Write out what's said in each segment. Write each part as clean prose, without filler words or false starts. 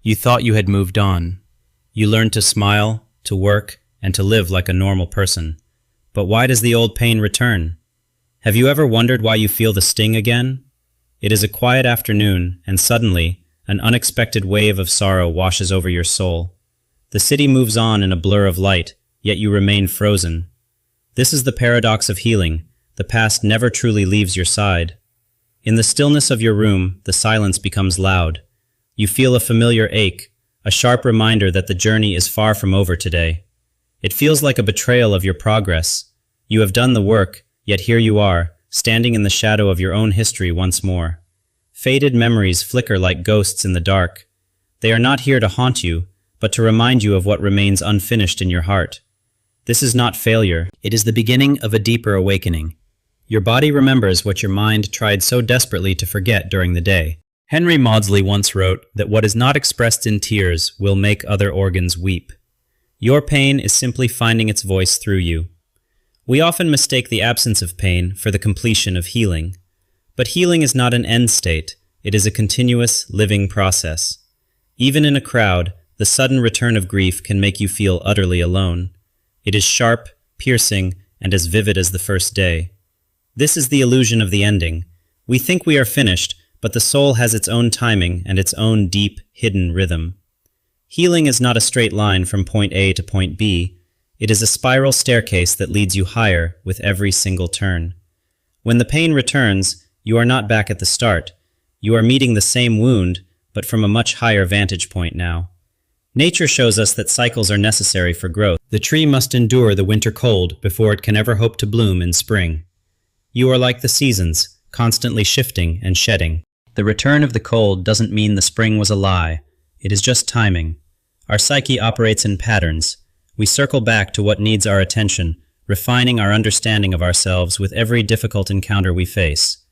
You thought you had moved on. You learned to smile, to work, and to live like a normal person. But why does the old pain return? Have you ever wondered why you feel the sting again? It is a quiet afternoon, and suddenly, an unexpected wave of sorrow washes over your soul. The city moves on in a blur of light, yet you remain frozen. This is the paradox of healing. The past never truly leaves your side. In the stillness of your room, the silence becomes loud. You feel a familiar ache, a sharp reminder that the journey is far from over today. It feels like a betrayal of your progress. You have done the work, yet here you are, standing in the shadow of your own history once more. Faded memories flicker like ghosts in the dark. They are not here to haunt you, but to remind you of what remains unfinished in your heart. This is not failure. It is the beginning of a deeper awakening. Your body remembers what your mind tried so desperately to forget during the day. Henry Maudsley once wrote that what is not expressed in tears will make other organs weep. Your pain is simply finding its voice through you. We often mistake the absence of pain for the completion of healing. But healing is not an end state, it is a continuous, living process. Even in a crowd, the sudden return of grief can make you feel utterly alone. It is sharp, piercing, and as vivid as the first day. This is the illusion of the ending. We think we are finished, but the soul has its own timing and its own deep, hidden rhythm. Healing is not a straight line from point A to point B. It is a spiral staircase that leads you higher with every single turn. When the pain returns, you are not back at the start. You are meeting the same wound, but from a much higher vantage point now. Nature shows us that cycles are necessary for growth. The tree must endure the winter cold before it can ever hope to bloom in spring. You are like the seasons, constantly shifting and shedding. The return of the cold doesn't mean the spring was a lie. It is just timing. Our psyche operates in patterns. We circle back to what needs our attention, refining our understanding of ourselves with every difficult encounter we face.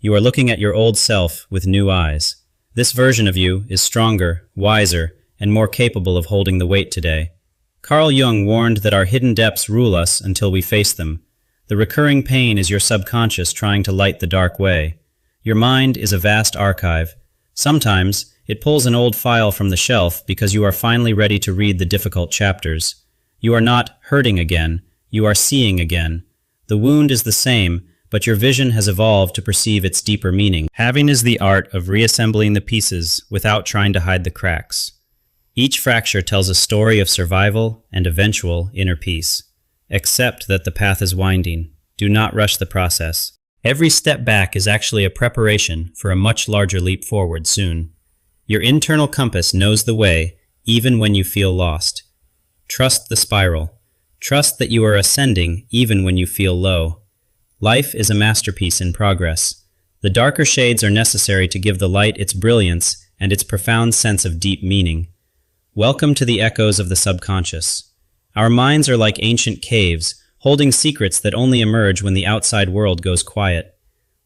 You are looking at your old self with new eyes. This version of you is stronger, wiser, and more capable of holding the weight today. Carl Jung warned that our hidden depths rule us until we face them. The recurring pain is your subconscious trying to light the dark way. Your mind is a vast archive. Sometimes, it pulls an old file from the shelf because you are finally ready to read the difficult chapters. You are not hurting again, you are seeing again. The wound is the same, but your vision has evolved to perceive its deeper meaning. Having is the art of reassembling the pieces without trying to hide the cracks. Each fracture tells a story of survival and eventual inner peace. Accept that the path is winding. Do not rush the process. Every step back is actually a preparation for a much larger leap forward soon. Your internal compass knows the way, even when you feel lost. Trust the spiral. Trust that you are ascending even when you feel low. Life is a masterpiece in progress. The darker shades are necessary to give the light its brilliance and its profound sense of deep meaning. Welcome to the echoes of the subconscious. Our minds are like ancient caves, holding secrets that only emerge when the outside world goes quiet.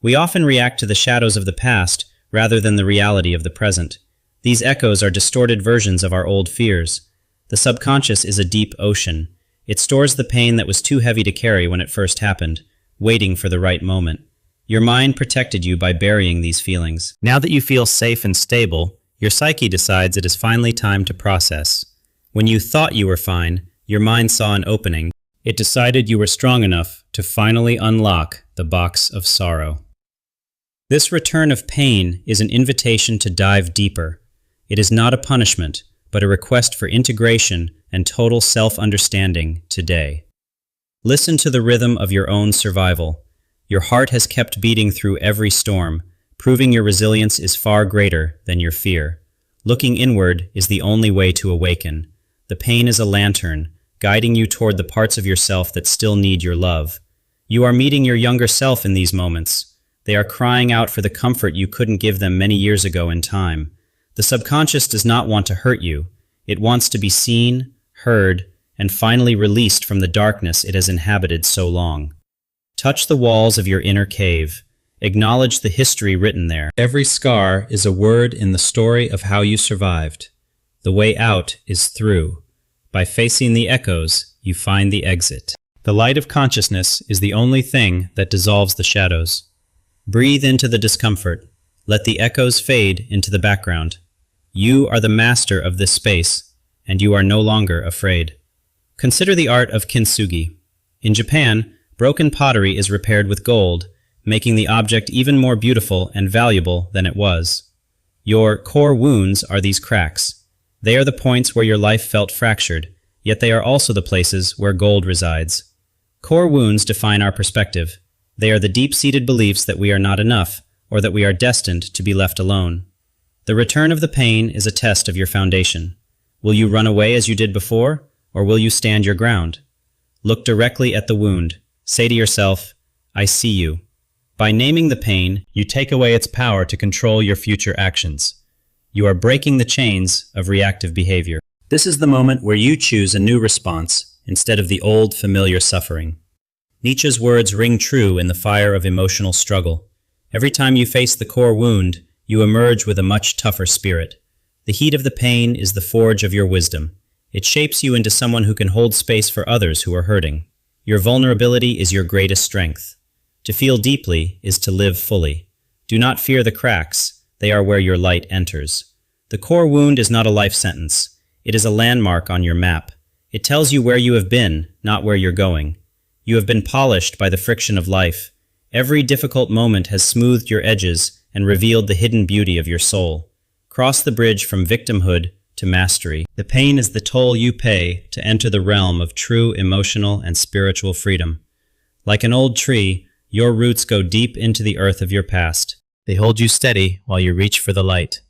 We often react to the shadows of the past rather than the reality of the present. These echoes are distorted versions of our old fears. The subconscious is a deep ocean. It stores the pain that was too heavy to carry when it first happened, waiting for the right moment. Your mind protected you by burying these feelings. Now that you feel safe and stable, your psyche decides it is finally time to process. When you thought you were fine, your mind saw an opening. It decided you were strong enough to finally unlock the box of sorrow. This return of pain is an invitation to dive deeper. It is not a punishment, but a request for integration and total self-understanding today. Listen to the rhythm of your own survival. Your heart has kept beating through every storm, proving your resilience is far greater than your fear. Looking inward is the only way to awaken. The pain is a lantern, guiding you toward the parts of yourself that still need your love. You are meeting your younger self in these moments. They are crying out for the comfort you couldn't give them many years ago in time. The subconscious does not want to hurt you. It wants to be seen, heard, and finally released from the darkness it has inhabited so long. Touch the walls of your inner cave. Acknowledge the history written there. Every scar is a word in the story of how you survived. The way out is through. By facing the echoes, you find the exit. The light of consciousness is the only thing that dissolves the shadows. Breathe into the discomfort. Let the echoes fade into the background. You are the master of this space, and you are no longer afraid. Consider the art of Kintsugi. In Japan, broken pottery is repaired with gold, making the object even more beautiful and valuable than it was. Your core wounds are these cracks. They are the points where your life felt fractured, yet they are also the places where gold resides. Core wounds define our perspective. They are the deep-seated beliefs that we are not enough, or that we are destined to be left alone. The return of the pain is a test of your foundation. Will you run away as you did before, or will you stand your ground? Look directly at the wound. Say to yourself, I see you. By naming the pain, you take away its power to control your future actions. You are breaking the chains of reactive behavior. This is the moment where you choose a new response instead of the old, familiar suffering. Nietzsche's words ring true in the fire of emotional struggle. Every time you face the core wound, you emerge with a much tougher spirit. The heat of the pain is the forge of your wisdom. It shapes you into someone who can hold space for others who are hurting. Your vulnerability is your greatest strength. To feel deeply is to live fully. Do not fear the cracks. They are where your light enters. The core wound is not a life sentence. It is a landmark on your map. It tells you where you have been, not where you're going. You have been polished by the friction of life. Every difficult moment has smoothed your edges and revealed the hidden beauty of your soul. Cross the bridge from victimhood to mastery. The pain is the toll you pay to enter the realm of true emotional and spiritual freedom. Like an old tree, your roots go deep into the earth of your past. They hold you steady while you reach for the light.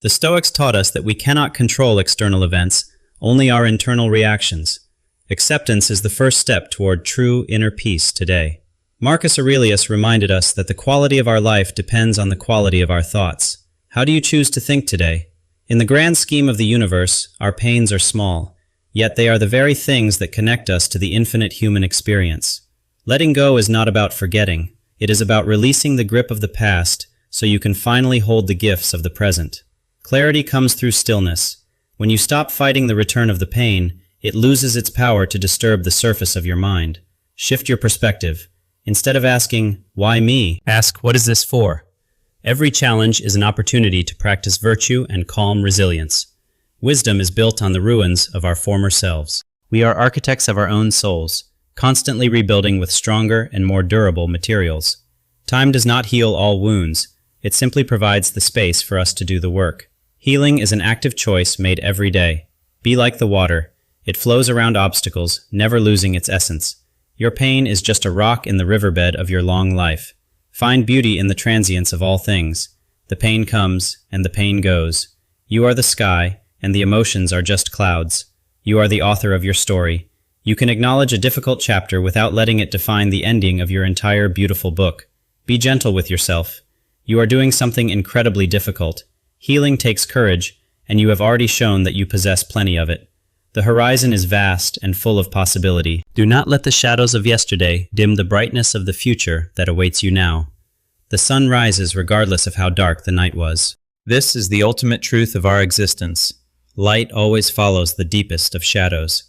The Stoics taught us that we cannot control external events, only our internal reactions. Acceptance is the first step toward true inner peace today. Marcus Aurelius reminded us that the quality of our life depends on the quality of our thoughts. How do you choose to think today? In the grand scheme of the universe, our pains are small, yet they are the very things that connect us to the infinite human experience. Letting go is not about forgetting. It is about releasing the grip of the past so you can finally hold the gifts of the present. Clarity comes through stillness. When you stop fighting the return of the pain, it loses its power to disturb the surface of your mind. Shift your perspective. Instead of asking, why me? Ask, what is this for? Every challenge is an opportunity to practice virtue and calm resilience. Wisdom is built on the ruins of our former selves. We are architects of our own souls, constantly rebuilding with stronger and more durable materials. Time does not heal all wounds. It simply provides the space for us to do the work. Healing is an active choice made every day. Be like the water. It flows around obstacles, never losing its essence. Your pain is just a rock in the riverbed of your long life. Find beauty in the transience of all things. The pain comes, and the pain goes. You are the sky, and the emotions are just clouds. You are the author of your story. You can acknowledge a difficult chapter without letting it define the ending of your entire beautiful book. Be gentle with yourself. You are doing something incredibly difficult. Healing takes courage, and you have already shown that you possess plenty of it. The horizon is vast and full of possibility. Do not let the shadows of yesterday dim the brightness of the future that awaits you now. The sun rises regardless of how dark the night was. This is the ultimate truth of our existence. Light always follows the deepest of shadows.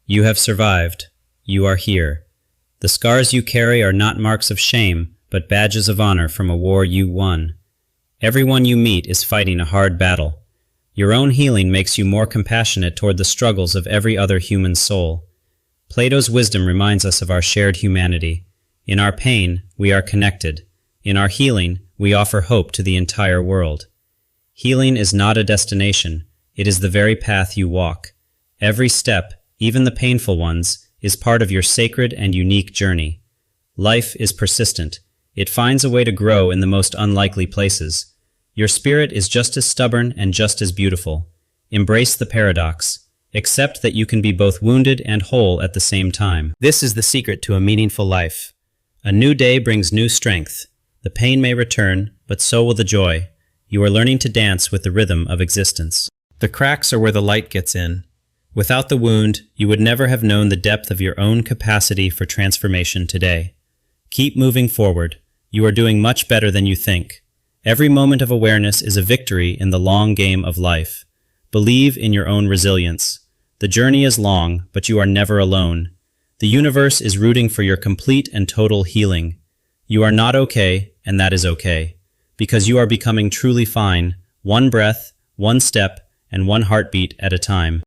You have survived. You are here. The scars you carry are not marks of shame, but badges of honor from a war you won. Everyone you meet is fighting a hard battle. Your own healing makes you more compassionate toward the struggles of every other human soul. Plato's wisdom reminds us of our shared humanity. In our pain, we are connected. In our healing, we offer hope to the entire world. Healing is not a destination. It is the very path you walk. Every step, even the painful ones, is part of your sacred and unique journey. Life is persistent. It finds a way to grow in the most unlikely places. Your spirit is just as stubborn and just as beautiful. Embrace the paradox. Accept that you can be both wounded and whole at the same time. This is the secret to a meaningful life. A new day brings new strength. The pain may return, but so will the joy. You are learning to dance with the rhythm of existence. The cracks are where the light gets in. Without the wound, you would never have known the depth of your own capacity for transformation today. Keep moving forward. You are doing much better than you think. Every moment of awareness is a victory in the long game of life. Believe in your own resilience. The journey is long, but you are never alone. The universe is rooting for your complete and total healing. You are not okay, and that is okay. Because you are becoming truly fine, one breath, one step and one heartbeat at a time.